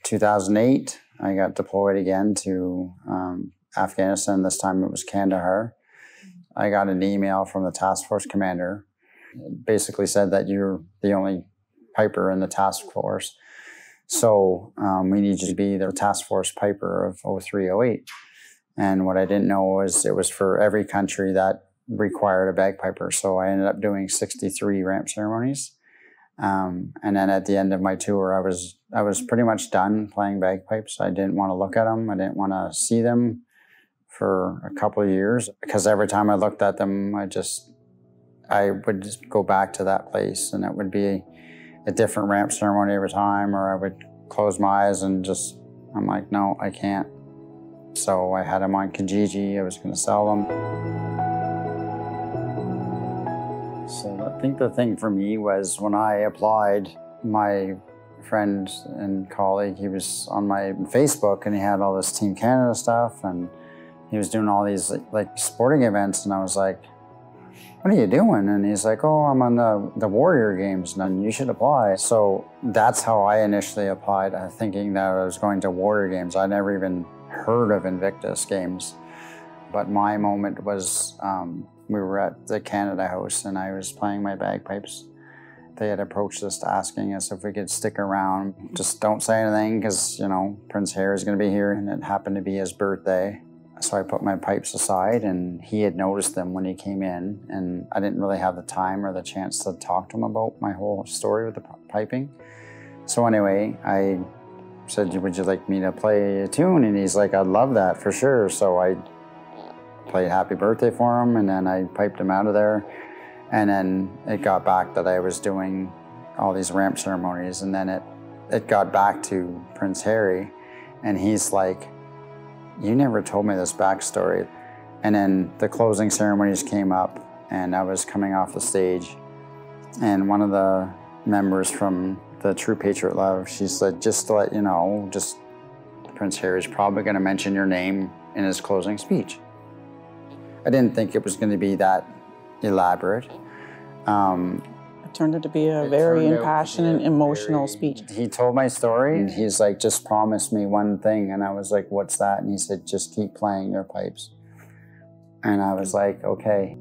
2008, I got deployed again to Afghanistan. This time it was Kandahar. I got an email from the task force commander. It basically said that you're the only piper in the task force. So we need you to be the task force piper of 0308. And what I didn't know was it was for every country that required a bagpiper. So I ended up doing 63 ramp ceremonies. And then at the end of my tour, I was pretty much done playing bagpipes. I didn't want to look at them. I didn't want to see them for a couple of years, because every time I looked at them, I would just go back to that place, and it would be a different ramp ceremony every time, or I would close my eyes and I'm like, no, I can't. So I had them on Kijiji. I was going to sell them. So I think the thing for me was when I applied, my friend and colleague, he was on my Facebook and he had all this Team Canada stuff and he was doing all these like sporting events, and I was like, what are you doing? And he's like, oh, I'm on the Warrior Games and you should apply. So that's how I initially applied, thinking that I was going to Warrior Games. I never even heard of Invictus Games. But my moment was, we were at the Canada House and I was playing my bagpipes. They had approached us asking us if we could stick around. Just don't say anything because, you know, Prince Harry is going to be here, and it happened to be his birthday. So I put my pipes aside and he had noticed them when he came in, and I didn't really have the time or the chance to talk to him about my whole story with the piping. So anyway, I said, would you like me to play a tune? And he's like, I'd love that for sure. So I played Happy Birthday for him, and then I piped him out of there. And then it got back that I was doing all these ramp ceremonies, and then it got back to Prince Harry, and he's like, you never told me this backstory. And then the closing ceremonies came up and I was coming off the stage, and one of the members from the True Patriot Love, she said, just to let you know, just Prince Harry's probably going to mention your name in his closing speech. I didn't think it was going to be that elaborate. It turned out to be a very impassioned and emotional speech. He told my story and he's like, just promise me one thing. And I was like, what's that? And he said, just keep playing your pipes. And I was like, okay.